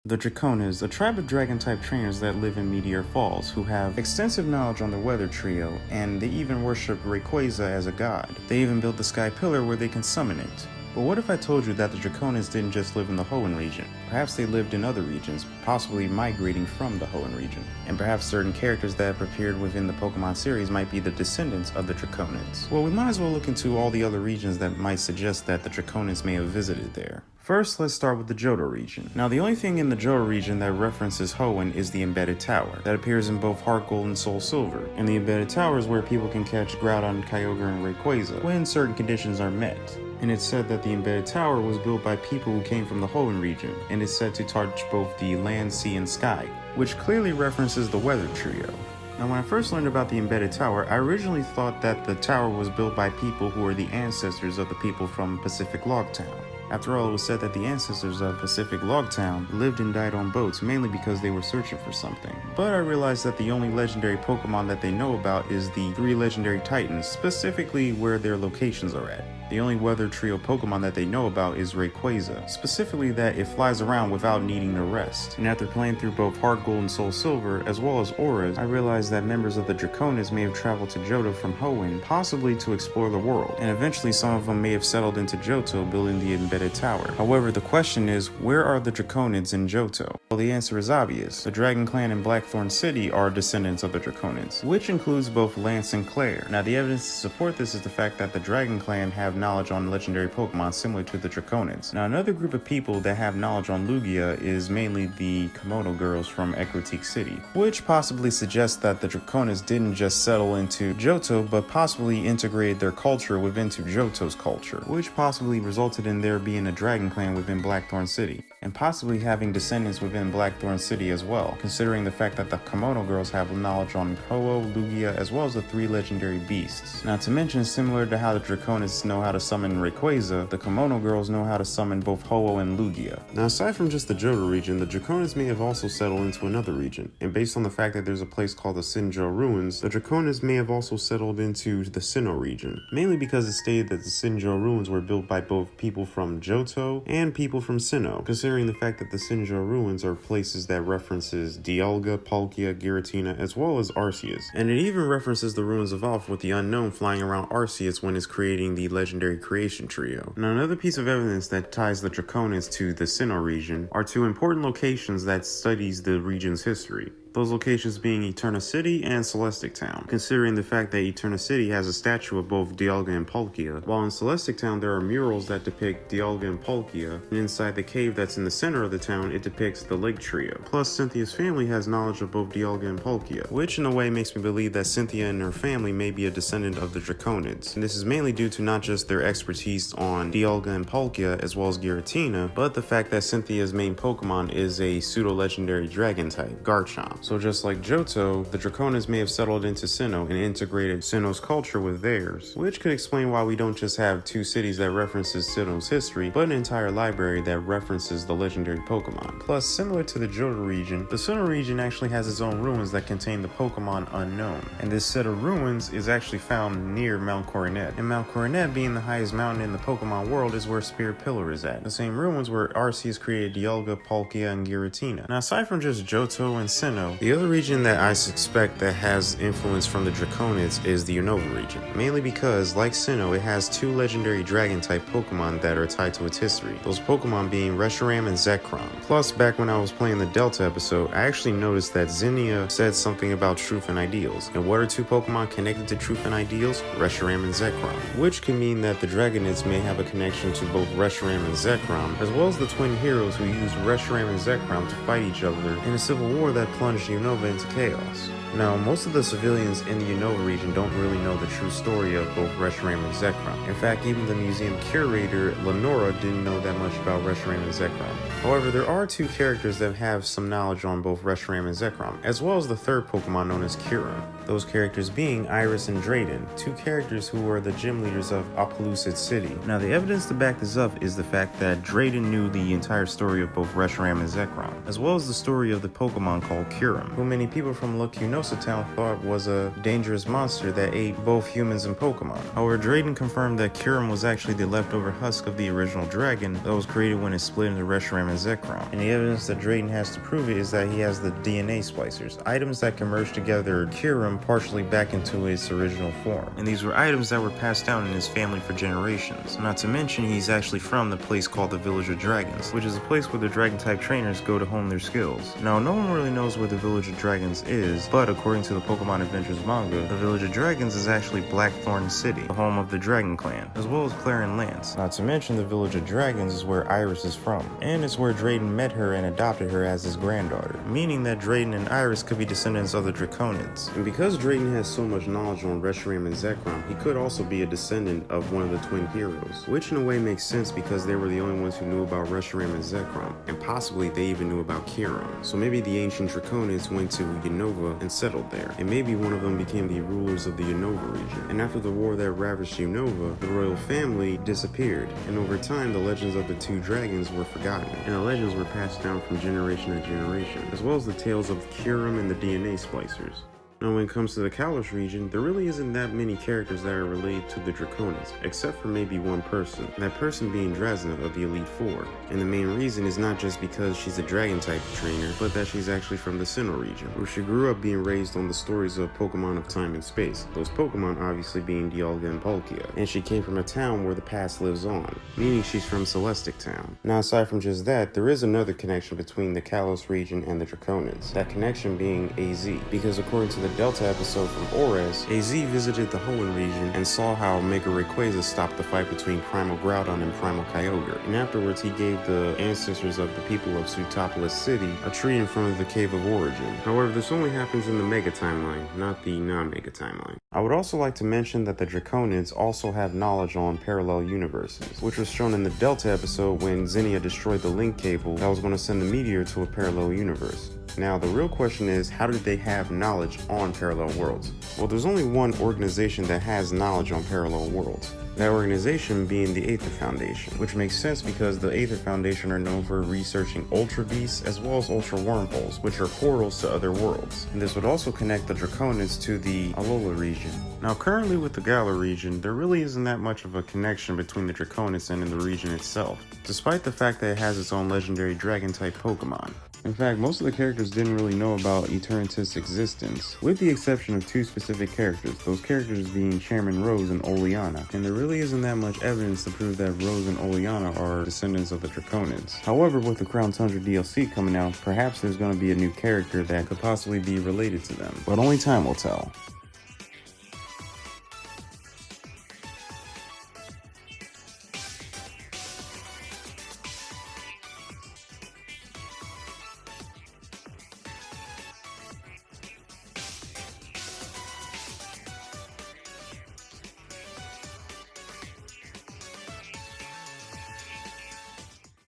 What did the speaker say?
The Draconids, a tribe of dragon-type trainers that live in Meteor Falls, who have extensive knowledge on the Weather Trio, and they even worship Rayquaza as a god. They even built the Sky Pillar where they can summon it. But what if I told you that the Draconids didn't just live in the Hoenn region? Perhaps they lived in other regions, possibly migrating from the Hoenn region. And perhaps certain characters that have appeared within the Pokemon series might be the descendants of the Draconids. Well, we might as well look into all the other regions that might suggest that the Draconids may have visited there. First, let's start with the Johto region. Now, the only thing in the Johto region that references Hoenn is the Embedded Tower, that appears in both Heart Gold and Soul Silver. And the Embedded Tower is where people can catch Groudon, Kyogre, and Rayquaza when certain conditions are met. And it's said that the Embedded Tower was built by people who came from the Hoenn region, and is said to touch both the land, sea, and sky, which clearly references the Weather Trio. Now, when I first learned about the Embedded Tower, I originally thought that the tower was built by people who are the ancestors of the people from Pacific Log Town. After all, it was said that the ancestors of Pacific Log Town lived and died on boats, mainly because they were searching for something. But I realized that the only legendary Pokemon that they know about is the 3 legendary Titans, specifically where their locations are at. The only Weather Trio Pokemon that they know about is Rayquaza, specifically that it flies around without needing to rest. And after playing through both Heart Gold and Soul Silver, as well as Auras, I realized that members of the Draconids may have traveled to Johto from Hoenn, possibly to explore the world, and eventually some of them may have settled into Johto, building the Embedded Tower. However, the question is, where are the Draconids in Johto? Well, the answer is obvious. The Dragon Clan in Blackthorn City are descendants of the Draconids, which includes both Lance and Claire. Now, the evidence to support this is the fact that the Dragon Clan have knowledge on legendary Pokemon similar to the Draconids. Now, another group of people that have knowledge on Lugia is mainly the Komodo girls from Ecruteak City, which possibly suggests that the Draconids didn't just settle into Johto, but possibly integrated their culture within Johto's culture, which possibly resulted in there being a Dragon Clan within Blackthorn City, and possibly having descendants within Blackthorn City as well, considering the fact that the Komodo girls have knowledge on Ho-Oh, Lugia, as well as the 3 legendary beasts. Not to mention, similar to how the Draconids know how to summon Rayquaza, the Komodo girls know how to summon both Ho-Oh and Lugia. Now, aside from just the Johto region, the Draconids may have also settled into another region, and based on the fact that there's a place called the Sinnoh Ruins, the Draconids may have also settled into the Sinnoh region, mainly because it stated that the Sinnoh Ruins were built by both people from Johto and people from Sinnoh, considering the fact that the Sinnoh Ruins are places that references Dialga, Palkia, Giratina, as well as Arceus. And it even references the ruins of Alph with the Unknown flying around Arceus when it's creating the legendary Creation Trio. Now, another piece of evidence that ties the Draconids to the Sinnoh region are 2 important locations that studies the region's history. Those locations being Eterna City and Celestic Town, considering the fact that Eterna City has a statue of both Dialga and Palkia, while in Celestic Town there are murals that depict Dialga and Palkia, and inside the cave that's in the center of the town it depicts the Lake Trio. Plus, Cynthia's family has knowledge of both Dialga and Palkia, which in a way makes me believe that Cynthia and her family may be a descendant of the Draconids, and this is mainly due to not just their expertise on Dialga and Palkia as well as Giratina, but the fact that Cynthia's main Pokemon is a pseudo-legendary dragon type, Garchomp. So just like Johto, the Draconids may have settled into Sinnoh and integrated Sinnoh's culture with theirs, which could explain why we don't just have 2 cities that references Sinnoh's history, but an entire library that references the legendary Pokemon. Plus, similar to the Johto region, the Sinnoh region actually has its own ruins that contain the Pokemon Unknown, and this set of ruins is actually found near Mount Coronet, and Mount Coronet being the highest mountain in the Pokemon world is where Spirit Pillar is at, the same ruins where Arceus created Dialga, Palkia, and Giratina. Now, aside from just Johto and Sinnoh, the other region that I suspect that has influence from the Draconids is the Unova region, mainly because, like Sinnoh, it has 2 legendary dragon-type Pokemon that are tied to its history, those Pokemon being Reshiram and Zekrom. Plus, back when I was playing the Delta episode, I actually noticed that Zinnia said something about Truth and Ideals, and what are 2 Pokemon connected to Truth and Ideals? Reshiram and Zekrom, which could mean that the Draconids may have a connection to both Reshiram and Zekrom, as well as the twin heroes who used Reshiram and Zekrom to fight each other in a civil war that plunged Unova into chaos. Now, most of the civilians in the Unova region don't really know the true story of both Reshiram and Zekrom. In fact, even the museum curator, Lenora, didn't know that much about Reshiram and Zekrom. However, there are 2 characters that have some knowledge on both Reshiram and Zekrom, as well as the 3rd Pokemon known as Kirin. those characters being Iris and Drayden, two characters who were the gym leaders of Opelucid City. Now, the evidence to back this up is the fact that Drayden knew the entire story of both Reshiram and Zekrom, as well as the story of the Pokemon called Kyurem, who many people from Lucunosa Town thought was a dangerous monster that ate both humans and Pokemon. However, Drayden confirmed that Kyurem was actually the leftover husk of the original dragon that was created when it split into Reshiram and Zekrom. And the evidence that Drayden has to prove it is that he has the DNA splicers, items that can merge together Kyurem partially back into its original form. And these were items that were passed down in his family for generations. Not to mention, he's actually from the place called the Village of Dragons, which is a place where the Dragon-type trainers go to hone their skills. Now, no one really knows where the Village of Dragons is, but according to the Pokemon Adventures manga, the Village of Dragons is actually Blackthorn City, the home of the Dragon Clan, as well as Clarion Lands. Not to mention, the Village of Dragons is where Iris is from, and it's where Drayden met her and adopted her as his granddaughter, meaning that Drayden and Iris could be descendants of the Draconids. And because Drayden has so much knowledge on Reshiram and Zekrom, he could also be a descendant of one of the twin heroes, which in a way makes sense because they were the only ones who knew about Reshiram and Zekrom, and possibly they even knew about Kyurem. So maybe the ancient Draconids went to Unova and settled there, and maybe one of them became the rulers of the Unova region. And after the war that ravaged Unova, the royal family disappeared, and over time the legends of the two dragons were forgotten, and the legends were passed down from generation to generation, as well as the tales of Kyurem and the DNA splicers. Now, when it comes to the Kalos region, there really isn't that many characters that are related to the Draconids, except for maybe one person, and that person being Drasna of the Elite Four. And the main reason is not just because she's a dragon-type trainer, but that she's actually from the Sinnoh region, where she grew up being raised on the stories of Pokemon of time and space, those Pokemon obviously being Dialga and Palkia. And she came from a town where the past lives on, meaning she's from Celestic Town. Now, aside from just that, there is another connection between the Kalos region and the Draconids, that connection being AZ, because according to the Delta episode from Ores, AZ visited the Hoenn region and saw how Mega Rayquaza stopped the fight between Primal Groudon and Primal Kyogre, and afterwards he gave the ancestors of the people of Sootopolis City a tree in front of the Cave of Origin. However, this only happens in the Mega timeline, not the non-Mega timeline. I would also like to mention that the Draconids also have knowledge on parallel universes, which was shown in the Delta episode when Zinnia destroyed the link cable that was going to send the meteor to a parallel universe. Now, the real question is, how did they have knowledge on parallel worlds? Well, there's only one organization that has knowledge on parallel worlds. That organization being the Aether Foundation, which makes sense because the Aether Foundation are known for researching Ultra Beasts as well as Ultra Wormholes, which are portals to other worlds. And this would also connect the Draconids to the Alola region. Now, currently with the Galar region, there really isn't that much of a connection between the Draconids and in the region itself, despite the fact that it has its own legendary Dragon-type Pokemon. In fact, most of the characters didn't really know about Eternatus' existence, with the exception of two specific characters, those characters being Chairman Rose and Oleana, and there really isn't that much evidence to prove that Rose and Oleana are descendants of the Draconids. However, with the Crown Tundra DLC coming out, perhaps there's going to be a new character that could possibly be related to them, but only time will tell.